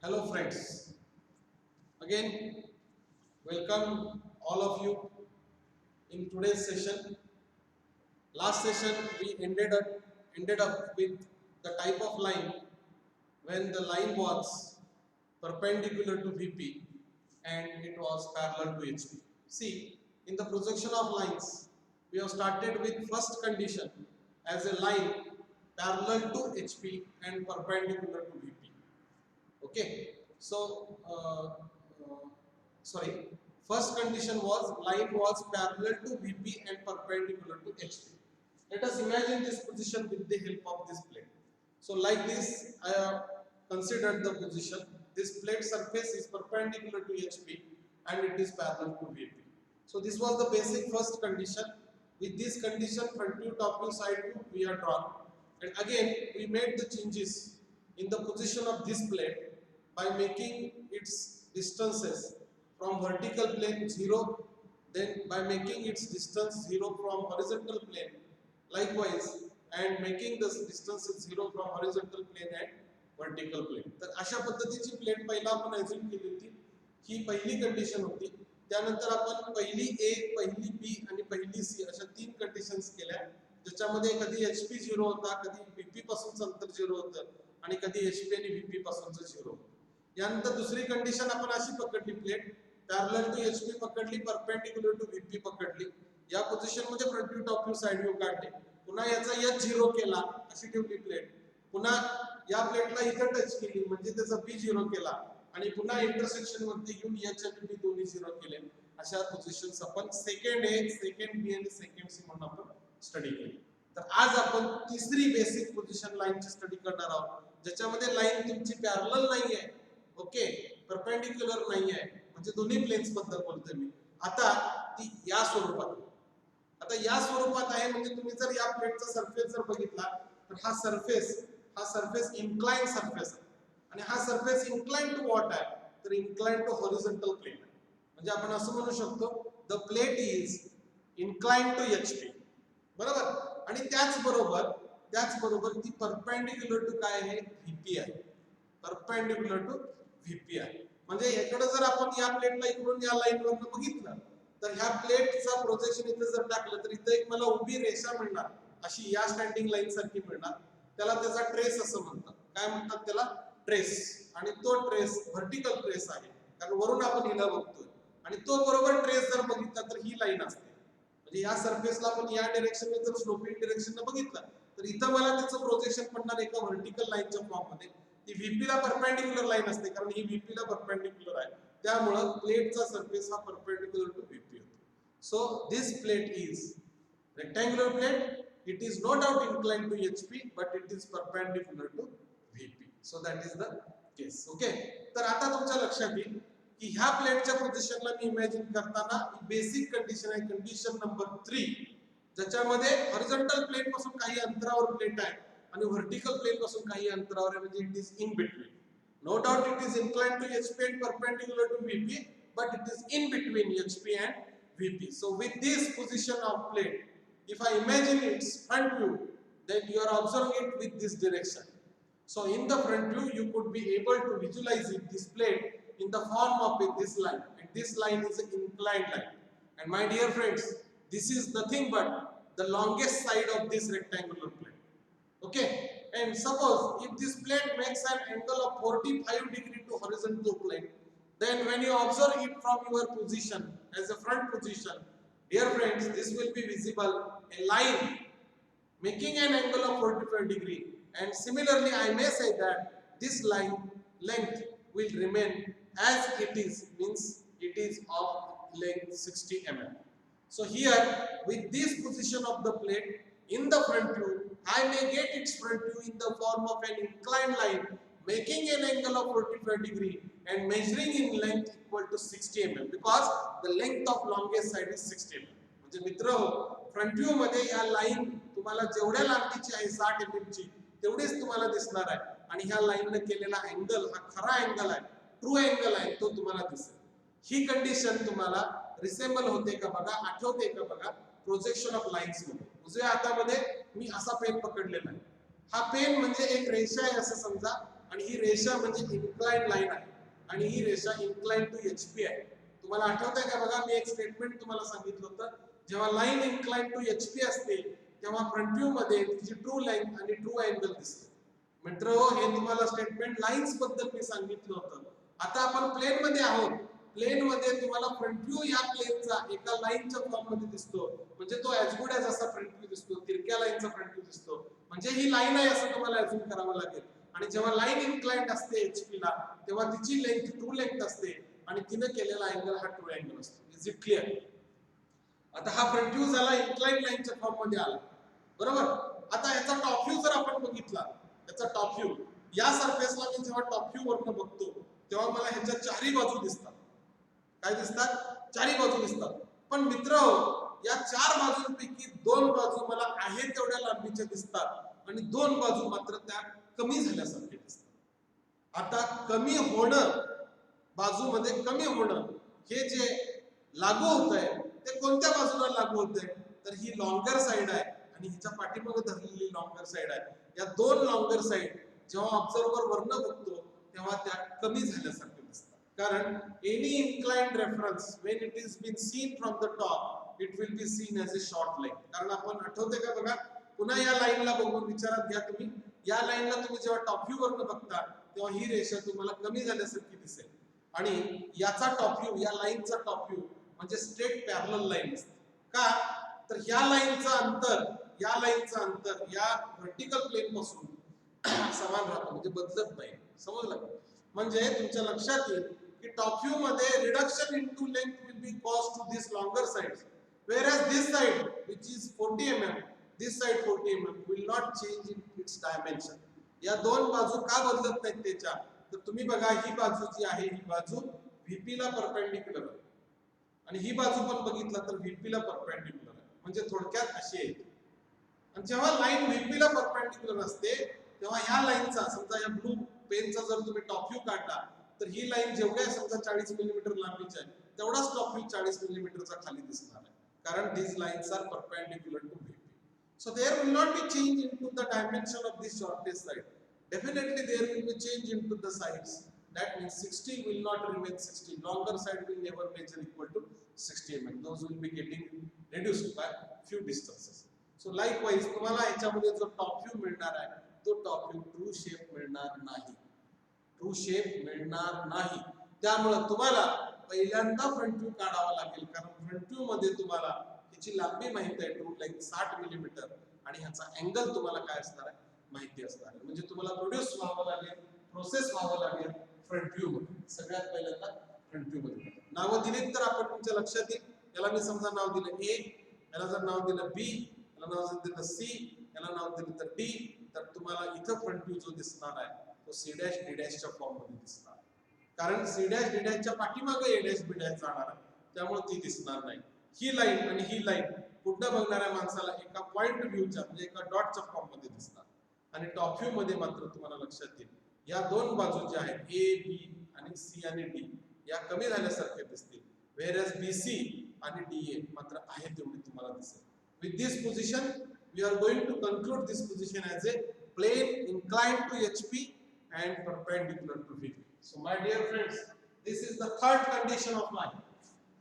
Hello friends, again welcome all of you in today's session. Last session we ended up with the type of line when the line was perpendicular to VP and it was parallel to HP. See, in the projection of lines, we have started with first condition as a line parallel to HP and perpendicular to VP. Okay, so sorry, first condition was line was parallel to VP and perpendicular to HP. Let us imagine this position with the help of this plate. So like this, I have considered the position. This plate surface is perpendicular to HP and it is parallel to VP. So this was the basic first condition. With this condition, front view, top view, side view, we are drawn. And again, we made the changes in the position of this plate by making its distances from vertical plane 0, then by making its distance 0 from horizontal plane likewise, and making the distance 0 from horizontal plane and vertical plane. तर अशा पद्धतीची plate पहिला आपण assume केली होती. ही पहिली condition होती. त्यानंतर आपण पहिली ए, पहिली बी आणि पहिली सी अशा तीन कंडिशन्स केल्या, ज्याच्यामध्ये कधी HP 0 होता, कधी VP पासूनचं अंतर 0 होतं आणि कधी HP आणि VP पासूनचं 0 होतं. यानंतर दुसरी कंडिशन आपण अशी पकडली, प्लेट पॅरलल टू HP पकडली, परपेंडिक्युलर टू VP पकडली. या पोझिशन मध्ये front view, top view, side view काढले. पुन्हा याचा H0 केला, अशी ठेवली प्लेट. पुन्हा या प्लेटला इथं टच केली म्हणजे त्याचा P0 केला आणि पुन्हा इंटरसेक्शन वरती घेऊन H आणि P दोन्ही 0 केले. अशा पोझिशन्स आपण सेकंड ए, सेकंड बी आणि सेकंड सी म्हणून आपण स्टडी केली. तर आज आपण तिसरी बेसिक पोझिशन लाईनची स्टडी करणार आहोत, ज्याच्यामध्ये लाईन तुमची पॅरलल नाहीये, ओके, परपेंडिक्युलर नाहीये, म्हणजे दोन्ही प्लेन्स बद्दल बोलतोय मी. आता ती या स्वरूपात, आता या स्वरूपात आहे, म्हणजे तुम्ही जर या प्लेटचा सरफेस जर बघितला तर हा सरफेस इन्क्लाइन सरफेस आहे आणि हा सरफेस इन्क्लाइन टू व्हॉट आहे, तर इन्क्लाइन टू हॉरिझॉन्टल प्लेन. म्हणजे आपण असं म्हणू शकतो the plate is incline to HP, बरोबर. आणि त्याचबरोबर ती परपेंडिक्युलर टू काय आहे, VP आहे. परपेंडिक्युलर टू VP आहे. म्हणजे याकडे जर आपण या प्लेटला इकडून या लाईन वरून बघितलं तर ह्या प्लेटचा प्रोजेक्शन इथे जर टाकलं तर इथे एक मला उभी रेषा मिळणार, अशी या स्टँडिंग लाईन सारखी मिळणार. त्याला त्याचा ट्रेस असं म्हणतात. काय म्हणतात त्याला, ट्रेस. आणि तो ट्रेस व्हर्टिकल ट्रेस आहे, कारण वरून आपण हिला बघतोय. आणि तो बरोबर ट्रेस जर बघितला तर ही लाईन असते. म्हणजे या सरफेसला आपण या डायरेक्शनने जर स्लोपिंग डायरेक्शनने बघितलं तर इथं मला त्याचं प्रोजेक्शन पडणार एका व्हर्टिकल लाईनच्या फॉर्म मध्ये. ती VP ला परपेंडिक्युलर लाईन असते, कारण ही VP ला परपेंडिक्युलर आहे. त्यामुळे प्लेटचा सरफेस हा परपेंडिक्युलर टू VP होतो. So this plate is rectangular plate. It is no doubt inclined to HP, but it is perpendicular to VP. So that is the case. Okay. तर आता तुमच्या लक्षात येईल की ह्या प्लेटच्या पोझिशनला मी इमॅजिन करताना बेसिक कंडिशन आहे, कंडिशन नंबर 3, ज्याच्यामध्ये हॉरिझॉन्टल प्लेन पासून काही अंतरावर प्लेट आहे आणि व्हर्टिकल प्लेन पासून काही अंतरावर आहे, म्हणजे it is in between. No doubt it is inclined to HP and perpendicular to VP, but it is in between HP and VP. So with this position of plate, if I imagine its front view, then you are observing it with this direction. So in the front view, you could be able to visualize it, this plate in the form of this line, and this line is an inclined line. And my dear friends, this is nothing but the longest side of this rectangular plate. Okay, and suppose if this plate makes an angle of 45 degree to horizontal plane, then when you observe it from your position as a front position, dear friends, this will be visible a line making an angle of 45 degree, and similarly I may say that this line length will remain as it is, means it is of length 60 mm. So here with this position of the plate in the front view, I may get its front view in the form of an inclined line making an angle of 45 degree and measuring in length equal to 60 mm, because the length of longest side is 60 mm. म्हणजे मित्र, front view मध्ये या line तुम्हाला जेवढ्या लांबीची आहे 60 mm ची, तेवढीच तुम्हाला दिसणार आहे. आणि ह्या लाईनने केलेला अँगल हा खरा अँगल आहे, ट्रू अँगल आहे, तो तुम्हाला दिसेल. ही कंडिशन तुम्हाला रिसेंबल होते का बघा, आठवते का बघा प्रोजेक्शन ऑफ लाईन्स मध्ये. उजव्या हातामध्ये मी असा पेन पकडलेला आहे. हा पेन म्हणजे एक रेषा आहे असं समजा, आणि ही रेषा म्हणजे इन्क्लाइंड लाईन आहे आणि ही रेषा इन्क्लाइंड टू एचपी आहे. तुम्हाला आठवतंय का बघा, मी एक स्टेटमेंट तुम्हाला सांगितलं होतं, जेव्हा लाईन इन्क्लाइंड टू एचपी असते तेव्हा फ्रंट व्ह्यू मध्ये तिची ट्रू लाईन आणि ट्रू अँगल दिसते. मित्र हे तुम्हाला स्टेटमेंट लाईन्स बद्दल मी सांगितलं होतं. आता आपण प्लेन मध्ये आहोत. प्लेन मध्ये तुम्हाला फ्रंट व्ह्यू या प्लेनचा एका लाईनच्या फॉर्म मध्ये दिसतो, म्हणजे तो ऍज गुड ऍज असा फ्रंट व्ह्यू दिसतो, तिरक्या लाईनचा फ्रंट व्ह्यू दिसतो, म्हणजे ही लाईन आहे असं तुम्हाला अजून करावं लागेल. आणि जेव्हा लाईन इन्क्लाइंड असते एचपी ला तेव्हा तिची लेंथ ट्रू लेंथ असते आणि तिने केलेला अँगल हा ट्रू अँगल असतो. Is it clear? आता हा फ्रंट व्ह्यू झाला इन्क्लाइंड लाईनच्या फॉर्म मध्ये आला, बरोबर. आता याचा टॉप व्ह्यू जर आपण बघितला, याचा टॉप व्ह्यू या सरफेसला मी जेव्हा टॉप व्ह्यू वरनं बघतो तेव्हा मला ह्याच्या चारही बाजू दिसतात. काय दिसतात? चारही बाजू दिसतात. पण मित्र या चार बाजूंपैकी दोन बाजू मला आहे तेवढ्या लांबीच्या दिसतात आणि दोन बाजू मात्र त्या कमी झाल्यासारखे दिसतात. आता कमी होणं, बाजूमध्ये कमी होणं हे जे लागू होत आहे ते कोणत्या बाजूला लागू होत आहे? तर ही लॉंगर साइड आहे आणि हिच्या पाठीमागे धरलेली लॉंगर साइड आहे. या दोन लॉंगर साइड जेव्हा ऑब्झर्वर वरनं बघतो तेव्हा त्या कमी झाल्यासारख्या दिसतात. कारण any inclined reference when it is been seen from the top it will be seen as a short line. कारण आपण आठवते का बघा, पुन्हा या लाईनला बघून विचारात घ्या तुम्ही, या लाईनला तुम्ही जेव्हा टॉप व्ह्यू वरनं बघता तेव्हा ही रेषा तुम्हाला कमी झाल्यासारखी दिसेल आणि याचा टॉप व्ह्यू, या लाईनचा टॉप व्ह्यू म्हणजे स्ट्रेट पॅरलल लाईन असते. का? तर या लाईनचं अंतर, या लाईनचं अंतर या व्हर्टिकल प्लेन पासून समान राहतं, म्हणजे बदलत नाही. समजलं का? म्हणजे तुमच्या लक्षात येईल की टॉप व्ह्यू मध्ये reduction into length will be cause to this longer sides, whereas this side which is 40 mm, this side 40 mm will not change in its dimension. या दोन बाजू का बदलत नाहीत त्याच्या? तर तुम्ही बघा, ही बाजू जी आहे ही बाजू व्हीपी ला परपेंडिक्युलर आहे आणि ही बाजू पण बघितलं तर व्हीपी ला परपेंडिक्युलर आहे. म्हणजे थोडक्यात अशी आहे. आणि जेव्हा लाईन व्हीपी ला परपेंडिक्युलर असते तेव्हा ह्या लाईनचा, समजा या ब्लू पेनचा जर तुम्ही टॉप व्ह्यू काढला तर ही लाईन जेवढ्या समजा 40 मिलीमीटर लांबीची आहे तेवढाच टॉप व्ह्यू 40 मिलीमीटरचा खाली दिसणार आहे. कारण these lines are perpendicular to VP. So there will not be change into the dimension of this shortest side. Definitely there will be change into the sides. That means 60 will not remain 60. Longer side will never measure equal to 60 mm. Those will be getting reduced by few distances. So likewise तुम्हाला याच्यामध्ये जो top view मिळणार आहे तो top view true shape मिळणार नाही. True shape मिळणार नाही. त्यामुळे तुम्हाला पहिल्यांदा फ्रंट व्ह्यू काढावा लागेल, कारण फ्रंट व्ह्यू मध्ये तुम्हाला याची लांबी माहिती आहे, ट्रू लेंथ 60 मिलीमीटर आणि ह्याचा अँगल तुम्हाला काय असणार आहे माहिती असणार आहे. म्हणजे तुम्हाला प्रोड्यूस व्हावं लागेल, प्रोसेस व्हावं लागेल फ्रंट व्ह्यू मध्ये. सगळ्यात पहिल्यांदा फ्रंट व्ह्यू मध्ये नावं दिलीत तर आपण तुमच्या लक्षात येईल. याला मी समजा नाव दिलं ए, याला जर नाव दिलं बी, याला नाव दिलं सी, याला नाव दिलं तर डी, तर तुम्हाला इथं फ्रंट व्ह्यू जो दिसणार आहे तो सी डॅश डी डॅशच्या फॉर्म मध्ये दिसणार. कारण सी डॅश डी डॅशच्या पाठीमागे ए डॅश बी डॅश जाणार आहे, त्यामुळे ती दिसणार नाही. ही लाईन आणि ही लाईन पुढं बघणाऱ्या माणसाला एका पॉइंट व्ह्यूच्या म्हणजे एका डॉटच्या फॉर्म मध्ये दिसणार. आणि टॉप व्ह्यू मध्ये मात्र तुम्हाला लक्षात येईल या दोन बाजू ज्या आहेत ए बी आणि सी आणि डी या कमी झाल्यासारख्या दिसतील, whereas BC आणि DA मात्र आहे तेवढी तुम्हाला दिसेल. With this position we are going to conclude this position as a plane inclined to HP and perpendicular to VP. So my dear friends, this is the third condition of line.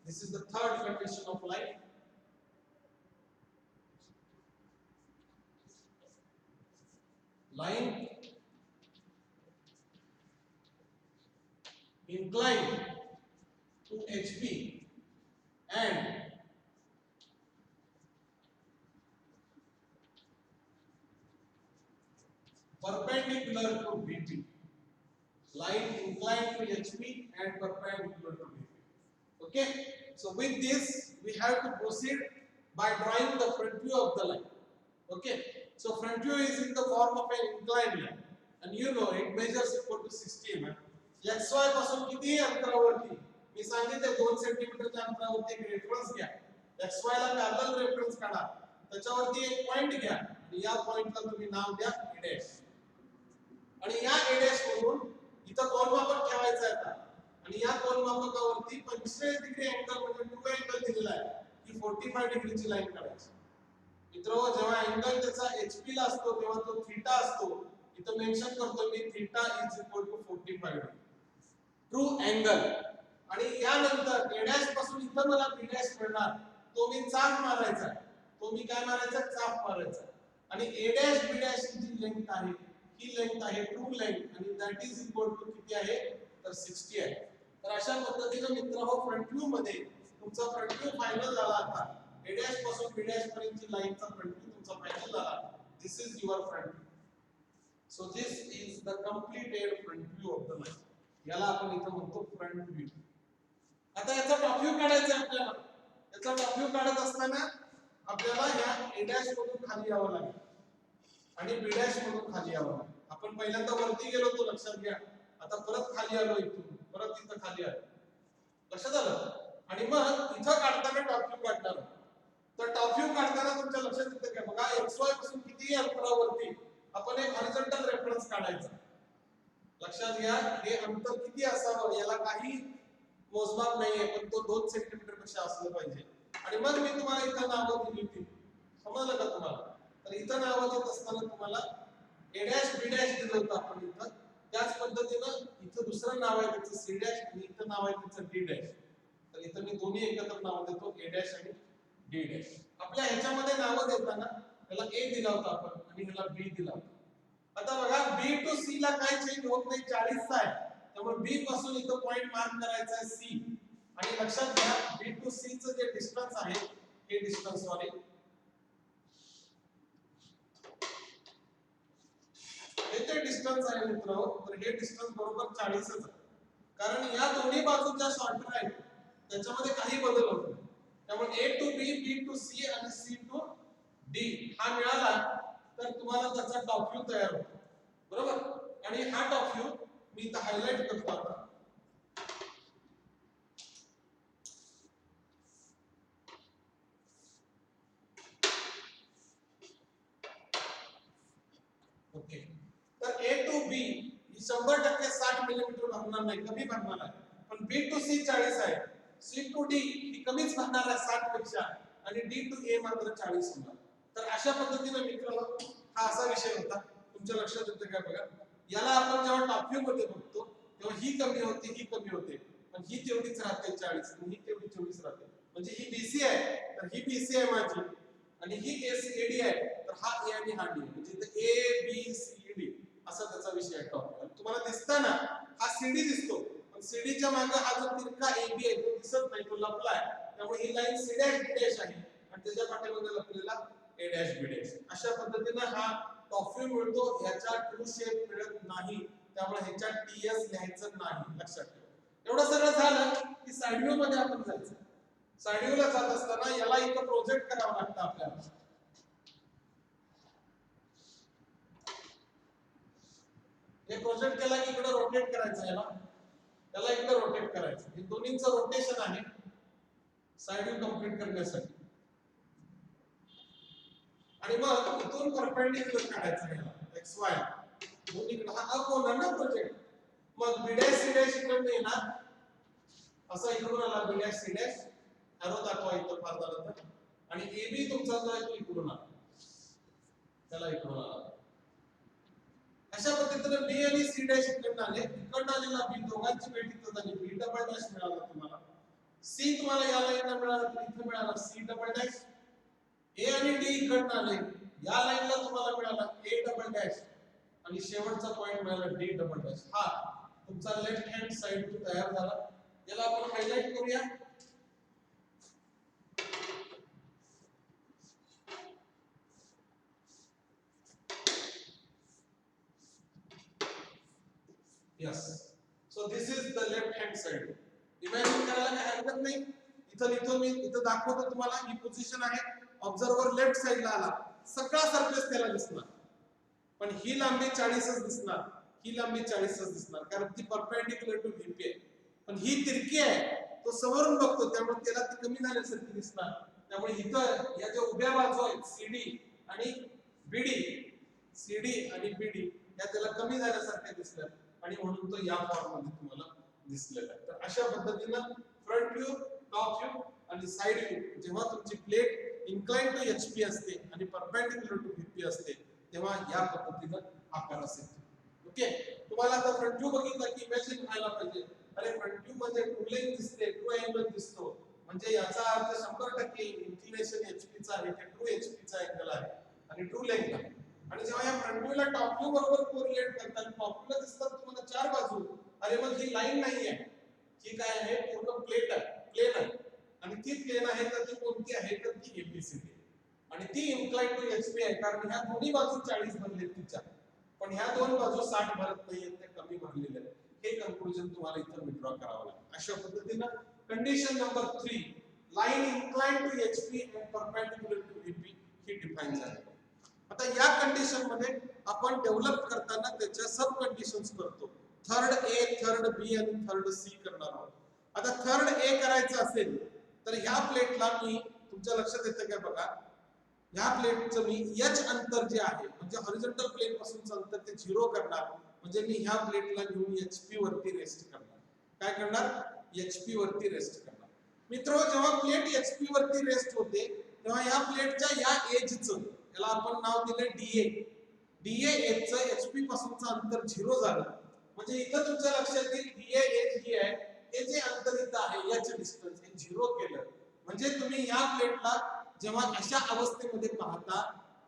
This is the third condition of line. Line inclined to HP and perpendicular to VP. Line inclined to HP and perpendicular to VP. Okay. So with this we have to proceed by drawing the front view of the line. Okay. So front view is in the form of an inclined line, and you know it measures equal to 60 mm. XY पासून किती अंतरावरती मी सांगितले 2 सेंटीमीटरच्या अंतरावरती एक reference घ्या. XY ला parallel reference काढा, त्याच्यावरती एक पॉइंट घ्या आणि या पॉइंटला तुम्ही नाव द्या A डॅश. आणि या A डॅश वरून इथं कोनमापक ठेवायचं आहे आता, आणि या कोनमापकावरती 45 डिग्री अँगल म्हणजे ट्रू अँगल दिलेला आहे की 45 डिग्रीची लाईन काढायची. मित्रांनो जेव्हा अँगल त्याचा HP ला असतो तेव्हा तो थीटा असतो, इथं मेन्शन करतो मी theta is equal to 45 degree true angle आणि यानंतर a डॅश पासून इथं मला b डॅश मिळणार तो मी चाप मारायचा तो मी काय मारायचा चाप मारायचा आणि a डॅश b डॅश जी लेंथ आहे ही लेंथ आहे ट्रू लेंथ आणि दॅट इज इक्वल टू किती आहे तर 60 आहे तर अशा पद्धतीने मित्रांनो फ्रंट व्ह्यू मध्ये तुमचा फ्रंट व्ह्यू फायनल झाला आता a डॅश पासून b डॅश पर्यंतची लाईनचा फ्रंट व्ह्यू तुमचा फायनल झाला this is your front view so this is the completed front view of the line याला आपण इथं म्हणतो फ्रंट व्ह्यू आता याचा टॉप व्ह्यू काढायचा आहे आपल्याला याचा टॉप व्ह्यू काढत असताना आपल्याला या a डॅश मधून खाली यावं लागेल आणि b डॅश मधून खाली यावं लागेल आपण पहिल्यांदा वरती गेलो तो लक्षात घ्या आता परत खाली आलो इथून परत इथं खाली आलो लक्षात आलं आणि मग इथं काढताना टॉप व्ह्यू काढणार तर टॉप व्ह्यू काढताना तुमच्या लक्षात येतं का बघा xy पासून किती अंतरावरती आपण एक हॉरिझॉन्टल रेफरन्स काढायचा लक्षात घ्या हे अंतर किती असावं याला काही मोजमाप नाहीये पण तो 2 सेंटीमीटर पेक्षा असलं पाहिजे आणि मग मी तुम्हाला इथं नावं दिली होती समजलं का तुम्हाला तर इथं नावं देत असताना तुम्हाला a डॅश b डॅश दिलं होतं आपण इथं त्याच पद्धतीनं इथं दुसरं नाव आहे त्याचं c डॅश आणि इथं नाव आहे त्याचं d डॅश तर इथं मी दोन्ही एकत्र नाव देतो a डॅश आणि d डॅश आपल्या ह्याच्यामध्ये नावं देताना त्याला a दिला होता आपण आणि ह्याला b दिला होता आता बघा b टू c ला काही चेंज होत नाही 40 चा आहे त्यामुळे b पासून इथं पॉइंट मार्क करायचा आहे c आणि लक्षात घ्या b टू c चं जे डिस्टन्स आहे हे डिस्टन्स सॉरी हे जे डिस्टन्स आहे मित्रांनो तर हे डिस्टन्स बरोबर 40 च आहे कारण या दोन्ही बाजूच्या शॉर्टर आहेत त्याच्यामध्ये काही बदल होत नाही त्यामुळे a to b b to c आणि c टू d हा मिळाला तर तुम्हाला त्याचा टॉप व्ह्यू तयार होतो बरोबर आणि हा टॉप व्ह्यू मी इथं हायलाइट करतो आता ओके तर a टू b ही 100% 60 मिलीमीटर भरणार नाही कमी भरणार आहे पण b टू c 40 आहे c टू d ही कमीच भरणार आहे 60 पेक्षा आणि d टू a मात्र 40 होणार तर अशा पद्धतीने मित्रांनो हा असा विषय होता तुमच्या लक्षात येतं का बघा याला आपण जेव्हा टॉप व्ह्यू मध्ये बघतो तेव्हा ही कमी होते पण ही तेवढीच राहते 40 आणि ही तेवढीच राहते म्हणजे ही BC आहे तर ही BC आहे माझी आणि ही AD आहे तर हा A आणि हा D म्हणजे इथे ABCD असा त्याचा विषय आहे टॉप व्ह्यू तुम्हाला दिसतं ना हा CD दिसतो पण CD च्या मागे हा जो तिरका AB आहे तो दिसत नाही तो लपला आहे त्यामुळे ही line C dash D dash आहे आणि त्याच्या पाठीमागे लपलेला A डॅश B डॅश अशा पद्धतीने हा टॉप व्ह्यू मिळतो याचा ट्रू शेप मिळत नाही त्यामुळे ह्याच्या TS लिहायचं नाही लक्षात ठेवा एवढं सगळं झालं की साइड व्ह्यू मध्ये आपण जायचं साइड व्ह्यू ला जात असताना याला इथं प्रोजेक्ट करावं लागतं आपल्याला हे प्रोजेक्ट केला की इकडे रोटेट करायचं याला इकडे रोटेट करायचं हे दोन्हींचं रोटेशन आहे साइड व्ह्यू कंप्लीट करण्यासाठी आणि मग इथून परपेंडिक्युलर काढायचं याला XY दोन्हीकडे हा अप होणार ना प्रोजेक्ट मग B डॅश C डॅश इकडे येणार असा इकडून आला B dash C dash arrow दाखवा इथं फार झालं तर आणि AB तुमचा जो आहे तो इकडून आला त्याला इकडून आला अशा पद्धतीने B आणि C डॅश इकडून आलेला B दोघांची बेट इथं झाली B डबल डॅश मिळाला तुम्हाला C तुम्हाला या लाईनला मिळाला तर इथं मिळाला C डबल डॅश A आणि D इकडून आले या लाईनला तुम्हाला मिळाला A डबल डॅश आणि शेवटचा पॉइंट मिळाला D डबल डॅश हा तुमचा लेफ्ट हँड साइड तयार झाला याला आपण हायलाइट करूया Yes. So this is the left hand side. Imagine करायला काही हरकत नाही. इथं मी दाखवतो तुम्हाला ही पोझिशन आहे. ऑब्झर्वर लेफ्ट साइडला आला. सगळा सरफेस त्याला दिसणार. पण ही लांबी 40च दिसणार. ही लांबी 40च दिसणार कारण ती परपेंडिक्युलर टू VP आहे. पण ही तिरकी आहे. तो समोरून बघतो त्यामुळे त्याला ती कमी झाल्यासारखी दिसणार. त्यामुळे इथं या ज्या उभ्या बाजू आहेत CD आणि BD या त्याला कमी झाल्यासारख्या दिसतात. आणि म्हणून तो या फॉर्म मध्ये तुम्हाला दिसलेला आहे तर अशा पद्धतीनं फ्रंट व्ह्यू टॉप व्ह्यू आणि साइड व्ह्यू जेव्हा तुमची प्लेट इन्क्लाइन टू HP असते आणि परपेंडिक्युलर टू VP असते तेव्हा या पद्धतीनं आकार असेल. ओके, तुम्हाला आता फ्रंट व्ह्यू बघितला की इमॅजिन व्हायला पाहिजे, अरे फ्रंट व्ह्यू मध्ये ट्रू लेंथ दिसते, ट्रू अँगल दिसतो, म्हणजे याचा अर्थ 100% इन्क्लिनेशन HP चा आहे, ते ट्रू HP चा अँगल आहे आणि ट्रू लेंथ आहे. आणि जेव्हा या फ्रंट व्ह्यूला टॉप व्ह्यू बरोबर कोरिलेट करतात, टॉप व्ह्यूला दिसतात तुम्हाला चार बाजू, अरे मग ही लाईन नाही आहे, ही काय आहे, पूर्ण प्लेट आहे, प्लेन आहे. आणि ती प्लेन आहे तर ती कोणती आहे, तर ती ABCD आहे. आणि ती इन्क्लाइन टू HP आहे, कारण ह्या दोन्ही बाजू 40 भरलेत तिच्या, पण ह्या दोन बाजू 60 भरत नाहीयेत, त्या कमी भरलेल्या आहेत. हे कन्क्लुजन तुम्हाला इथं विड्रॉ करावं लागेल. अशा पद्धतीनं condition number 3, line incline to HP and perpendicular to VP ही डिफाइन झाली. आता या कंडिशन मध्ये आपण डेव्हलप करताना त्याच्या सब कंडिशन्स करतो. थर्ड A, थर्ड B आणि थर्ड C करणार आहोत. आता थर्ड A करायचं असेल तर ह्या प्लेटला मी, तुमच्या लक्षात येतं काय बघा, ह्या प्लेटचं मी H अंतर जे आहे, म्हणजे हॉरिझॉन्टल प्लेन पासूनचं अंतर ते 0 करणार, म्हणजे मी ह्या प्लेटला घेऊन HP वरती रेस्ट करणार. काय करणार, HP वरती रेस्ट करणार. मित्रो, जेव्हा प्लेट HP वरती रेस्ट होते तेव्हा ह्या प्लेटच्या या एजचं, याला आपण नाव दिले DA एजचं HP पासूनचं अंतर 0 झालं, म्हणजे इथं तुमच्या लक्षात येईल DA एज ही आहे, हे जे अंतर इथं आहे H डिस्टन्स हे 0 केलं, म्हणजे तुम्ही या प्लेटला जेव्हा अशा अवस्थेमध्ये पाहता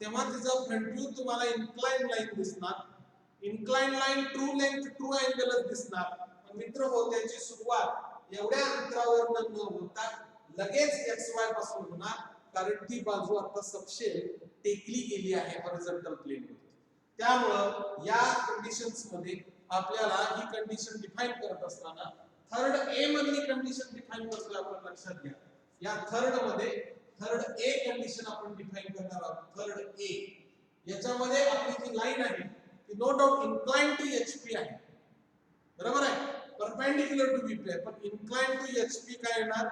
तेव्हा तिचा फ्रंट व्ह्यू तुम्हाला इन्क्लाइन लाईन दिसणार, incline line true length true अँगलच दिसणार. पण मित्र हो, त्याची सुरुवात एवढ्या अंतरावर न होता लगेच XY पासून होणार, कारण ती बाजू आता सबशेल टेकली गेली आहे हॉरिझॉन्टल प्लेनवर. त्यामुळं या कंडिशन्स मध्ये आपल्याला ही कंडिशन डिफाइन करत असताना थर्ड A मधली कंडिशन डिफाइन करतोय आपण, लक्षात घ्या. या थर्ड मध्ये थर्ड A कंडिशन आपण डिफाइन करणार आहोत. थर्ड A याच्यामध्ये आपली जी लाईन आहे ती no doubt incline to HP आहे, बरोबर आहे, परपेंडिक्युलर टू VP आहे, पण इन्क्लाइन टू HP काय येणार,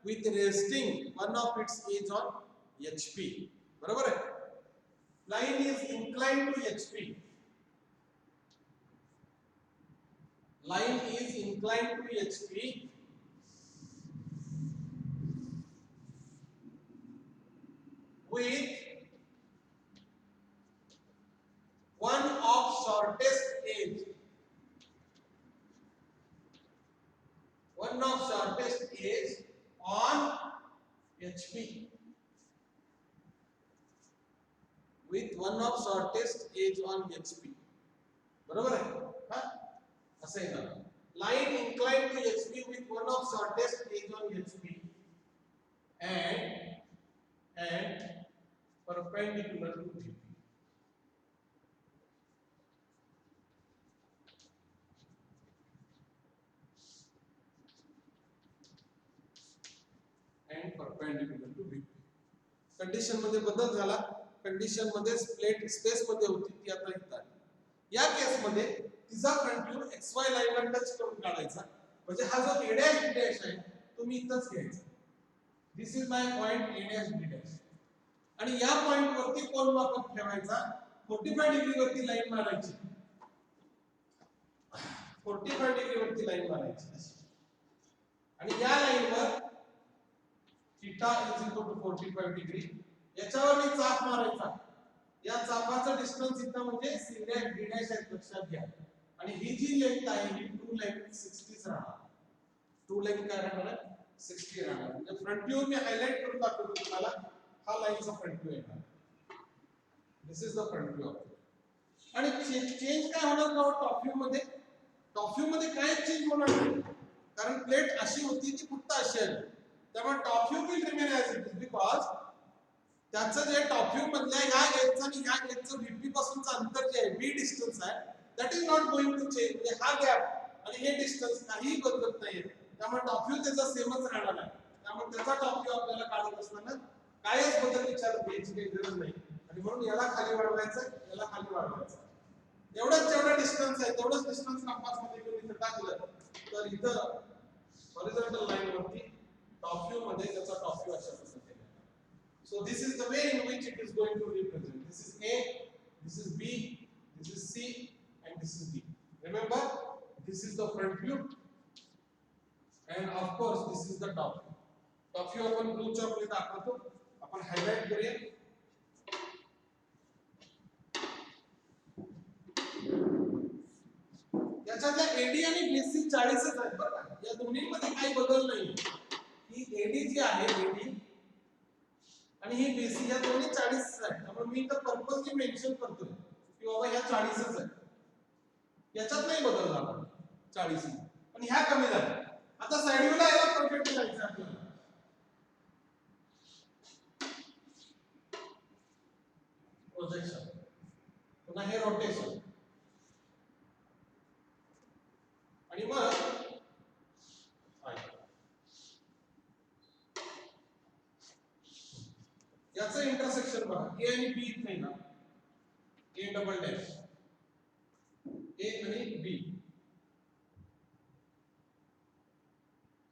with resting one of its edge on HP, बरोबर आहे. Line is incline to HP, line is inclined to HP with one of shortest edge, one of shortest edge on HP, with one of shortest edge on HP, बरोबर आहे. हा असं आहे ना, line incline to HP with one of shortest edge on HP and perpendicular to VP. and perpendicular to VP. Condition मध्ये बदल झाला, condition मध्ये प्लेट स्पेस मध्ये होती ती आता इथं आली. या केस मध्ये तिचा फ्रंट व्ह्यू XY लाईनला टच करून काढायचा, म्हणजे हा जो A डॅश B डॅश आहे तुम्ही इथंच घ्यायचा. This is my point A dash B dash, आणि या पॉइंट वरती कोन मापक ठेवायचा, 45 डिग्री वरती लाईन मारायची, 45 डिग्री वरती लाईन मारायची, आणि या लाईनवर theta is equal to 45 degree, याच्यावर मी चाप मारायचा. या चापाचं डिस्टन्स इथं म्हणजे C डॅश B डॅश आहे, लक्षात घ्या. आणि ही जी लेंथ आहे ही ट्रू लेंथ 60 राहणार, ट्रू लेंथ काय राहणार, 60 राहणार. म्हणजे फ्रंट व्ह्यू मी हायलाइट करून दाखवतो तुम्हाला, हा लाईनचा फ्रंट व्ह्यू येणार, दिस इज द फ्रंट व्ह्यू. आणि चेंज काय होणार का टॉप व्ह्यू मध्ये, टॉप व्ह्यू मध्ये काय चेंज होणार नाही, कारण प्लेट अशी होती ती फक्त अशी आहे. त्यामुळे top view will remain as it is, because त्याचं जे टॉप व्ह्यू मधल्या ह्या एजचं आणि ह्या एजचं VP पासूनचं अंतर जे आहे, B डिस्टन्स आहे, that is not going to change. म्हणजे हा गॅप आणि हे डिस्टन्स काहीही बदलत नाहीये, त्यामुळे टॉप व्ह्यू त्याचा सेमच राहणार आहे. त्यामुळे त्याचा टॉप व्ह्यू आपल्याला काढत असताना कायच बदल विचारात घ्यायची काही गरज नाही, आणि म्हणून याला खाली वाढवायचं, याला खाली वाढवायचं. एवढंच जेवढं डिस्टन्स आहे तेवढंच डिस्टन्स कंपास मध्ये घेऊन इथं टाकलं तर इथं हॉरिझॉन्टल लाईन वरती टॉप व्ह्यू मध्ये त्याचा टॉप व्ह्यू अशा पद्धतीने. So this is the way in which it is going to represent. This is A, this is B, this is C, and this is D. Remember, this is the front view, and of course this is the top view. Top view आपण blue chalk ने दाखवतो, आपण highlight करूया. याच्यातल्या eddy आणि BC 40च आहेत बरं का, या दोन्हीमध्ये काही बदल नाही. ही एडी जी आहे एडी आणि ही बीसी या दोन्ही 40च आहेत. त्यामुळे मी इथं पर्पजली मेन्शन करतोय की बाबा ह्या 40च आहेत, याच्यात नाही बदल झाला 40. पण ह्या कमी झाल्या. आता साइड व्ह्यूला याला प्रोजेक्ट करायचं आपल्याला. प्रोजेक्शन पुन्हा हे रोटेशन आणि मग याचं इंटरसेक्शन बघा. ए आणि बी इथे ना, ए डबल डॅश ए आणि B,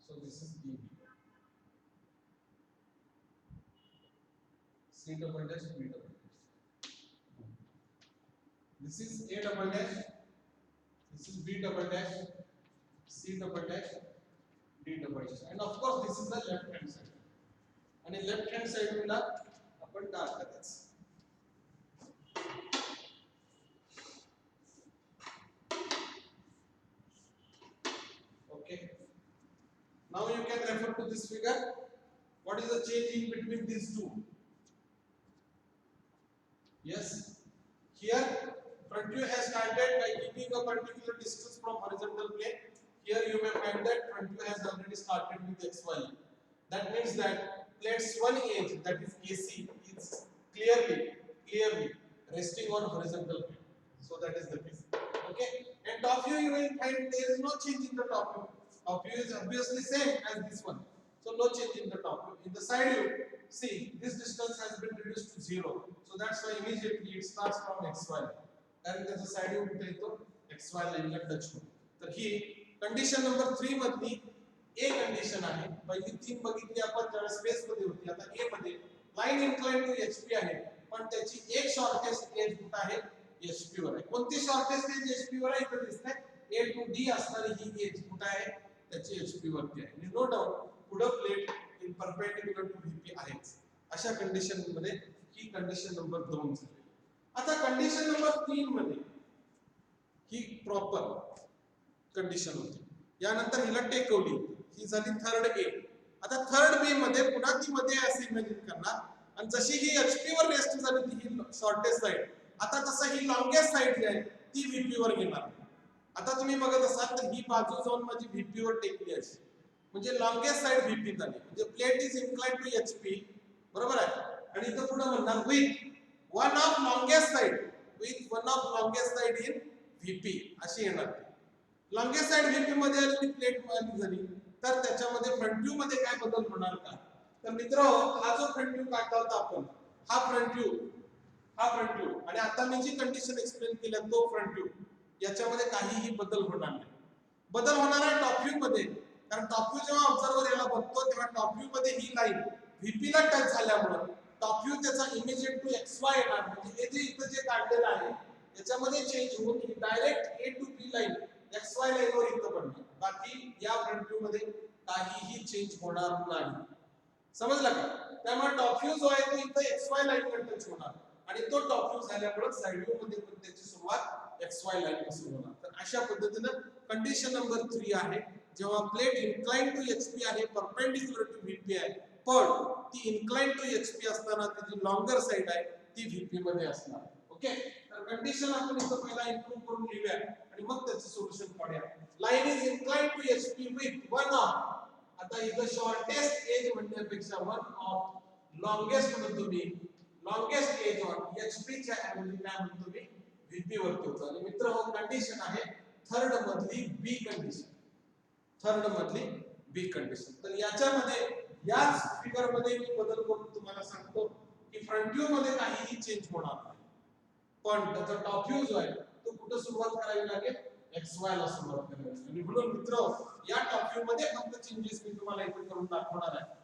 so this is B, C double dash B double dash, this is A double dash, this is b double dash, c double dash, d double dash, and of course this is the left hand side. आणि left hand side ला आपण dark करायचं. Okay, now you can refer to this figure. What is the change in between these two? Yes, here front view has started by keeping a particular distance from horizontal plane. Here you may find that front view has already started with XY. That means that plate's one edge, that is AC, is clearly resting on horizontal plane. So that is the case. Okay, and top view you will find there is no change in the top view. Top view is obviously same as this one. So no change in the top view. In the side view, see this distance has been reduced to 0. So that's why immediately it starts from XY. कारण त्याचा side view कुठे येतो, XY लाईनला touch होतो. तर ही condition number 3 मधली ए condition आहे. पहिली 3 बघितली आपण ज्यावेळेस स्पेस मध्ये होती. आता ए मध्ये लाईन इन्क्लाइन टू एचपी आहे, पण त्याची एक शॉर्टेस्ट एज कुठे आहे, एचपी वर आहे. कोणती शॉर्टेस्ट एज एचपी वर आहे इथे दिसते. ए टू डी असणारी ही एज कुठे आहे, त्याची एचपी वरती आहे. आणि नो डाऊट पुढे plate in perpendicular to VP आहेच. अशा कंडिशन मध्ये ही कंडिशन नंबर 2 झाली. आता कंडिशन नंबर 3 मध्ये ही प्रॉपर कंडिशन होती. यानंतर हिला टेकवली, ही झाली थर्ड ए. आता थर्ड बी मध्ये पुन्हा ती मध्ये असे इमॅजिन करणार, आणि जशी ही एचपी वर रेस्ट झाली ती ही शॉर्टेस्ट साइड, आता तसं ही लॉंगेस्ट साइड जी आहे ती व्हीपी वर घेणार. आता तुम्ही बघत असाल तर ही बाजू जाऊन माझी व्हीपी वर टेकली अशी, म्हणजे लॉंगेस्ट साइड व्हीपी झाली. म्हणजे plate is inclined to HP, बरोबर आहे. आणि इथं पुढे म्हणणार with one of longest side, with one of longest side in VP अशी येणार. लॉंगेस्ट साइड व्हीपी मध्ये आलेली प्लेट झाली, तर त्याच्यामध्ये फ्रंट व्ह्यू मध्ये काय बदल होणार का. तर मित्रांनो, हा जो फ्रंट व्ह्यू काढला होता आपण, हा फ्रंट व्ह्यू आणि आता मी जी कंडिशन एक्सप्लेन केली तो फ्रंट व्ह्यू, याच्यामध्ये काहीही बदल होणार नाही. बदल होणार आहे टॉप व्ह्यू मध्ये, कारण टॉप व्ह्यू जेव्हा ऑब्झर्वर याला बघतो तेव्हा टॉप व्ह्यू मध्ये ही लाईन व्हीपी ला टच झाल्यामुळे टॉप व्ह्यू त्याचा इमिजिएट टू XY येणार. म्हणजे हे जे इथं जे काढलेलं आहे याच्यामध्ये चेंज होऊन direct A to B line XY line वर इथं पडणार. बाकी या फ्रंट व्ह्यू मध्ये काहीही चेंज होणार नाही. समजलं का. त्यामुळे टॉप व्ह्यू जो आहे तो इथं XY लाईन वर टच होणार, आणि तो टॉप व्ह्यू झाल्यामुळे साइड व्ह्यू मध्ये पण त्याची सुरुवात XY लाईन पासून होणार. तर अशा पद्धतीने कंडिशन नंबर 3 आहे. जेव्हा प्लेट इन्क्लाइन टू एचपी आहे, परपेंडिक्युलर टू व्हीपी आहे, पण ती इन्क्लाइन टू एचपी असताना त्याची लॉंगर साइड आहे ती व्हीपी मध्ये असणार. ओके, तर कंडिशन आपण इथं पहिला इम्प्रूव्ह करून लिहूया आणि मग त्याचं सोल्युशन काढूया. Line is incline to HP with one of, आता इथं शॉर्टेस्ट एज म्हणण्यापेक्षा वन ऑफ लॉंगेस्ट म्हणतो मी, लॉंगेस्ट एज ऑन एचपी च्या ऐवजी काय म्हणतो मी, व्हीपी वरती होतो. आणि मित्र हो कंडिशन आहे थर्ड मधली बी कंडिशन, थर्ड मधली बी कंडिशन. तर याच्यामध्ये याच फिगर मध्ये मी बदल करून तुम्हाला सांगतो की फ्रंट व्ह्यू मध्ये काहीही चेंज होणार नाही, पण त्याचा टॉप व्ह्यू जो आहे तो कुठे सुरुवात करावी लागेल, XY ला सुरुवात करावी लागेल. आणि म्हणून मित्र या टॉप व्ह्यू मध्ये फक्त चेंजेस मी तुम्हाला इथे करून दाखवणार आहे.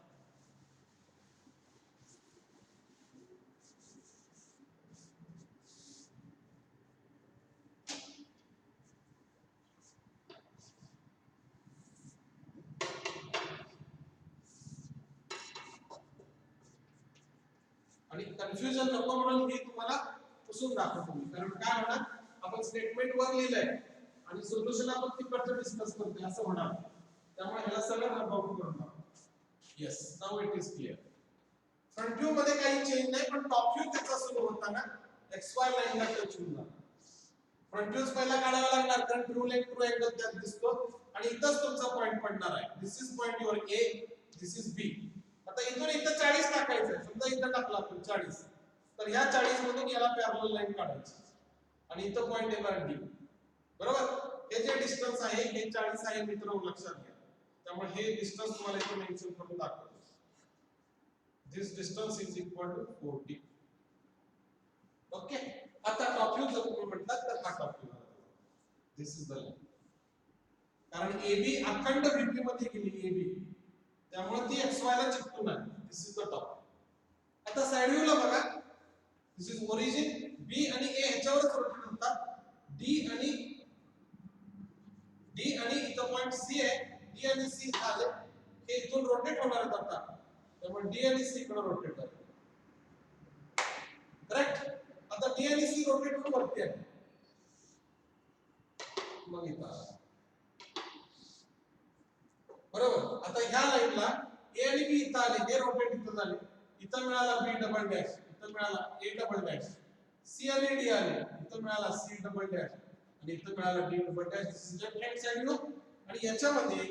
आणि कन्फ्युजन नको म्हणून मी तुम्हाला पुसून दाखवतो. कारण काय होणार, आपण स्टेटमेंट वर लिहिलंय आणि सोल्युशन आपण तिकडचं डिस्कस करतोय असं होणार. त्यामुळे ह्याला सगळं रब आउट करून टाकू. Yes, now it is clear. Front view मध्ये काही चेंज नाही, पण टॉप व्ह्यू त्याचा सुरू होताना XY लाईनला टच होऊन जाणार. फ्रंट व्ह्यूज पहिला काढावा लागणार, कारण ट्रू लेंथ ट्रू अँगल त्यात दिसतो आणि इथंच तुमचा पॉइंट पडणार आहे. This is point your A, this is B. आता इथून इथं 40 टाकायचं आहे. समजा इथं टाकला आपण 40, तर ह्या 40 मधून याला पॅरलल लाईन काढायची आणि इथं पॉइंट येणार D. बरोबर? हे जे डिस्टन्स आहे हे 40 आहे मित्र, लक्षात घ्या. त्यामुळे हे डिस्टन्स तुम्हाला इथे मेन्शन करून दाखवतो. This distance is equal to 40. Okay. आता टॉप व्ह्यू जर तुम्ही म्हटलात तर हा top view. This is the line. कारण AB अखंड VP मध्ये गेली AB, त्यामुळे ती XY ला चिकटून आहे. This is the top. आता साइड व्ह्यू ला बघा. दिस इज ओरिजिन. B आणि A ह्याच्यावरच रोटेट होतात. D आणि इथं पॉइंट C आहे. D आणि C झाले, हे इथून रोटेट होणार आहेत आता. त्यामुळे D आणि C कडे रोटेट आहे. करेक्ट. आता D आणि C रोटेट होऊन वरती आहे. मग इथं बरोबर. आता ह्या लाईनला A आणि B इथं आले, हे रोटेट इथं झाले. इथं मिळाला B डबल डॅश, इथं मिळाला A डबल डॅश. C आणि D आले, इथं मिळाला C डबल डॅश आणि इथं मिळाला D double dash. This is left hand side view. आणि याच्यामध्ये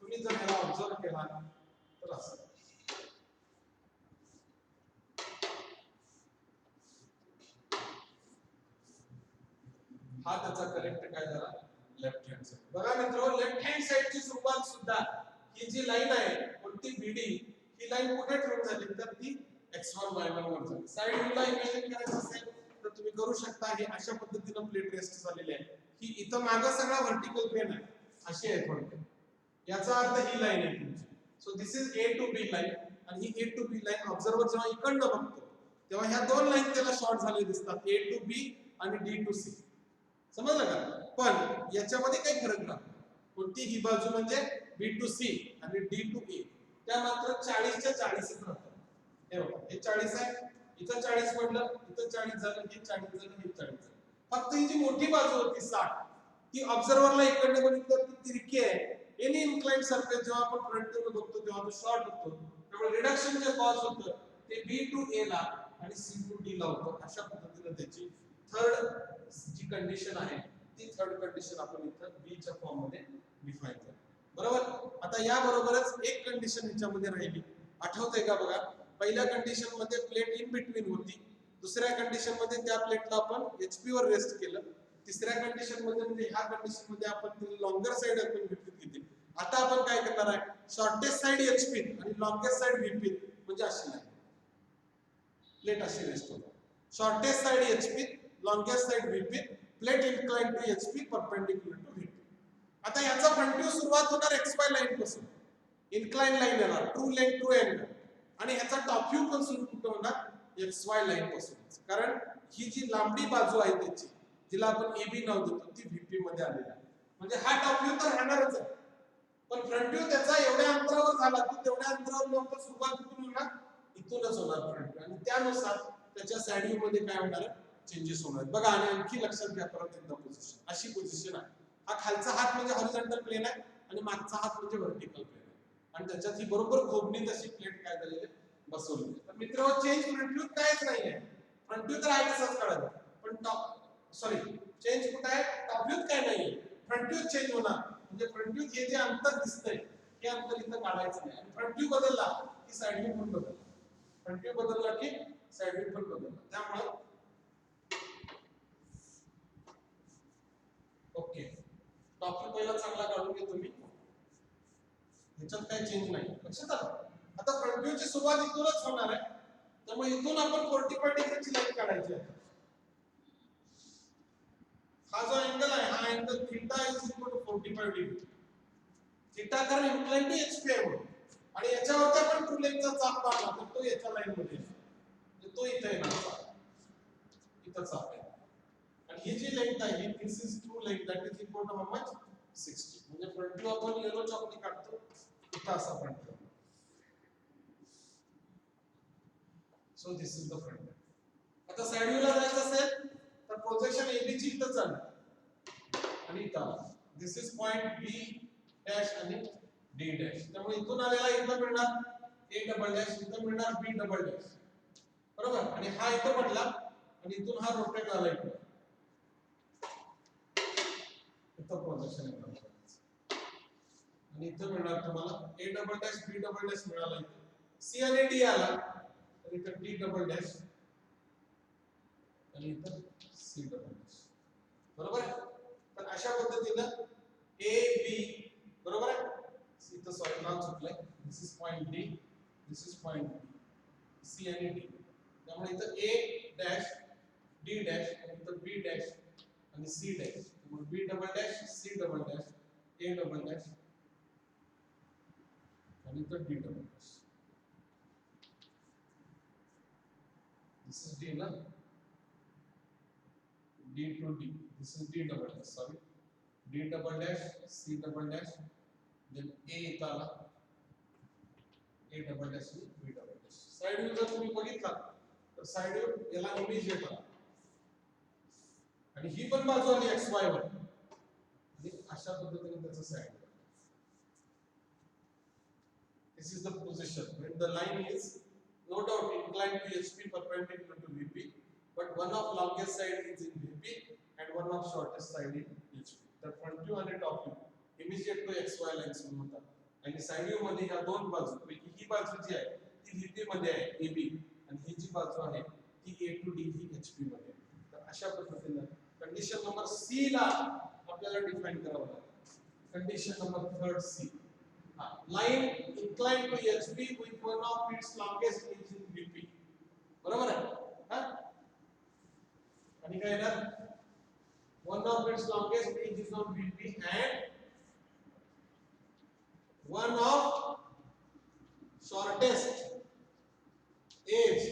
तुम्ही जर ह्याला ऑब्झर्व केला तर असं हा त्याचा करेक्ट काय झाला, लेफ्ट हँड साइड. बघा मित्रांनो, लेफ्ट हँड साइडची सुरुवात सुद्धा ही जी लाईन आहे कोणती BD, ही लाईन कुठे ट्रेन झाली तर ती X1 Y1 वर झाली. साइड व्ह्यूला इमॅजिन करायचं असेल तर तुम्ही करू शकता. हे अशा पद्धतीने प्लेट रेस्ट झालेली आहे. ही इथं मागं सगळा व्हर्टिकल प्लेन आहे, अशी आहे थोडक्यात. याचा अर्थ ही लाईन आहे तुमची. So this is A to B line. आणि ही A to B line observer जेव्हा इकडनं बघतो तेव्हा ह्या दोन लाईन त्याला शॉर्ट झाले दिसतात, A टू B आणि D टू C. समजलं का? पण याच्यामध्ये काही फरक नाही. कोणती ही बाजू म्हणजे B टू C आणि D टू A, त्या मात्र 40च्या 40च राहतात. हे बघा, हे 40 आहे, इथं 40 पडलं, इथं 40 झालं, हे 40 झालं, हे 40 झालं. फक्त ही जी मोठी बाजू होती 60, ती ऑब्झर्वरला इकडनं बघितलं ती तिरकी आहे. एनी इन्क्लाइन्ड सरफेस जेव्हा आपण फ्रंट व्ह्यूने बघतो तेव्हा तो शॉर्ट होतो. त्यामुळे रिडक्शन जे कॉज होतं ते B टू A ला आणि C टू D ला होतं. अशा पद्धतीने त्याची थर्ड जी कंडिशन आहे ती थर्ड कंडिशन आपण इथं B च्या फॉर्म मध्ये डिफाइन करू. बरोबर. आता या बरोबरच एक कंडिशन ह्याच्यामध्ये राहिली, आठवतंय का बघा. पहिल्या कंडिशन मध्ये प्लेट इन बिटवीन होती. दुसऱ्या कंडिशन मध्ये त्या प्लेटला आपण HP वर रेस्ट केलं. तिसऱ्या कंडिशन मध्ये म्हणजे ह्या कंडिशन मध्ये आपण ती लॉंगर साइड आपण VP घेतली. आता आपण काय करणार आहे, शॉर्टेस्ट साइड HP आणि लॉंगेस्ट साइड VP, म्हणजे अशी नाही, प्लेट अशी रेस्ट होते. Shortest side HP, longest side VP, plate incline to HP, perpendicular to VP. आता याचा फ्रंट व्ह्यू सुरुवात होणार XY लाईन पासून, इन्क्लाइन लाईन येणार, ट्रू लेंथ ट्रू अँगल. आणि ह्याचा टॉप व्ह्यू पण सुरू कुठे होणार, XY लाईन पासून. कारण ही जी लांबडी बाजू आहे त्याची, जिला आपण AB नाव देतो, ती VP मध्ये आलेली आहे. म्हणजे हा टॉप व्ह्यू तर राहणारच आहे, पण फ्रंट व्ह्यू त्याचा एवढ्या अंतरावर झाला की तेवढ्या अंतरावर नंतर सुरुवात कुठून होणार, इथूनच होणार फ्रंट व्ह्यू. आणि त्यानुसार त्याच्या साइड व्ह्यू मध्ये काय होणार, चेंजेस होणार. बघा, आणि आणखी लक्षात घ्या परत एकदा, पोझिशन अशी पोझिशन आहे. हा खालचा हात म्हणजे हॉरिझॉन्टल प्लेन आहे आणि मागचा हात म्हणजे व्हर्टिकल प्लेन आहे. आणि त्याच्यात ही बरोबर खोबणी तशी प्लेट काय झालेली आहे, बसवली. तर मित्रांनो, चेंज फ्रंट व्ह्यू कायच नाहीये. फ्रंट व्ह्यू तर आहे तसंच काढायचं, पण चेंज कुठे आहे, टॉप व्ह्यू काय नाहीये. फ्रंट व्ह्यू चेंज होणार. म्हणजे फ्रंट व्ह्यू हे जे अंतर दिसतंय हे अंतर इथं काढायचं नाही. आणि फ्रंट व्ह्यू बदलला की साइड व्ह्यू पण बदलला, फ्रंट व्ह्यू बदलला की साइड व्ह्यू पण बदलला. त्यामुळे ओके, टॉप व्ह्यू पहिला चांगला काढून घ्या तुम्ही, ह्याच्यात काही चेंज नाही. लक्षात आलं. आता फ्रंट व्ह्यू ची सुरुवात इथूनच होणार आहे, त्यामुळे इथून आपण 45 डिग्रीची लाईन काढायची आहे. हा जो अँगल आहे, हा angle theta is equal to 45 degree. Theta कारण इन्क्लाइन टू HP आहे म्हणून. आणि याच्यावरती आपण ट्रू लेंथचा चाप काढला तर तो याच्या लाईन मध्ये येईल, तो इथे येणार, इथं चाप आहे. आणि ही जी लेंथ आहे, this is true length, that is equal to how much, 60. म्हणजे फ्रंट व्ह्यू आपण येलो चॉकने काढतो, इथं असा front view. So this is the front view. आता साइड व्ह्यूला जायचं असेल तर प्रोजेक्शन AB ची इथं चालू, आणि आणि इथं दिस इज पॉइंट बी डॅश आणि डी डॅश. त्यामुळे इथून आलेला इथं मिळणार ए डबल डॅश, इथं मिळणार बी डबल डॅश, बरोबर. आणि हा इथं पडला आणि इथून हा रोटेट झाला इकडे, इथं प्रोजेक्शन येणार आणि इथं मिळणार तुम्हाला A double dash B double dash मिळाला, इथे सी आणि डी आला तर इथं डी डबल डॅश आणि इथं सी डबल डॅश, बरोबर आहे. तर अशा पद्धतीनं ए बी, बरोबर आहे. इथं सॉरी नाव चुकलंय, this is point D, this is point B, C आणि डी. त्यामुळे इथं ए डॅश डी डॅश आणि इथं बी डॅश आणि सी डॅश, त्यामुळे B double dash C double dash A double dash आणि इथं D double dash. This is D ना, D to D. This is D double dash. Sorry, D double dash, C double dash, then A इथला, A double dash आणि B double dash. Side view जर तुम्ही बघितला तर side view याला image येतात आणि ही पण बाजू आली XY वर आणि अशा पद्धतीने त्याचं side view. This is the position when the line is no doubt inclined to HP perpendicular to VP. But one of longest side is in VP and one of shortest side in HP. The front view आणि top view immediate to XY lines होतात आणि side view मध्ये ह्या दोन बाजू पैकी ही बाजू जी आहे ती VP मध्ये आहे AB आणि ही जी बाजू आहे ती A to D he HP मध्ये आहे. तर अशा पद्धतीने कंडिशन नंबर C ला आपल्याला डिफाइन करावं लागेल. Condition number 3 C, line inclined to HP with one of its longest edge in VP, बरोबर आहे. आणि काय येणार, one of its longest edge is on VP and one of shortest edge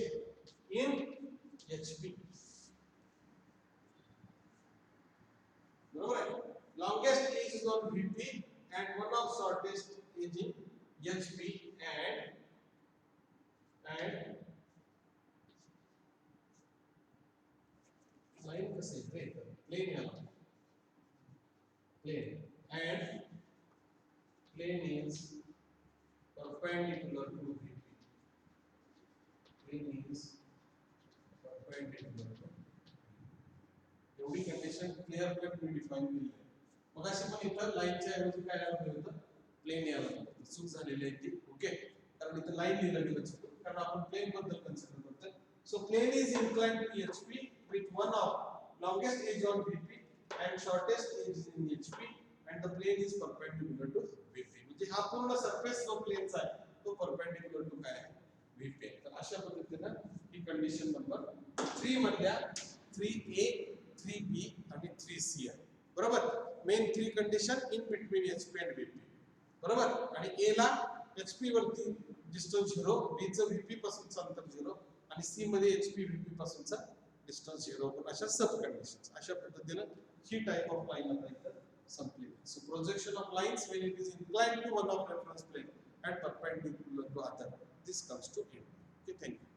in HP, बरोबर आहे. longest edge is on VP and one of shortest edge in HP and line कसे plain याला plane and plane is perpendicular to VP. Plane is perpendicular to एवढी condition clear cut मी define केली आहे. मग अशी पण इथं लाईनच्या ऐवजी काय आलं होतं, प्लेन यायला होतं. चूक झालेली आहे ती, ओके. कारण इथं लाईन लिहिलं गेलं चुकून, कारण आपण प्लेन बद्दल कन्सिडर करतोय. So plane is inclined to HP with one of longest edge on VP and shortest edge in HP and the plane is perpendicular to VP. म्हणजे हा पूर्ण सरफेस जो प्लेनचा आहे तो परपेंडिक्युलर टू काय आहे, VP आहे. तर अशा पद्धतीने ही कंडिशन नंबर 3 मधल्या 3A 3B आणि 3C आहे, बरोबर. Main 3 condition in between HP and VP, बरोबर. आणि A ला HP वरती डिस्टन्स 0, B चं VP पासूनचं अंतर 0 आणि C मध्ये HP VP पासूनचा डिस्टन्स 0. पण अशा सब कंडिशन्स, अशा पद्धतीने ही टाइप ऑफ लाइन आता इथं संपली. So projection of lines when it is inclined to one of reference plane and perpendicular to other, this comes to end. Okay, thank you.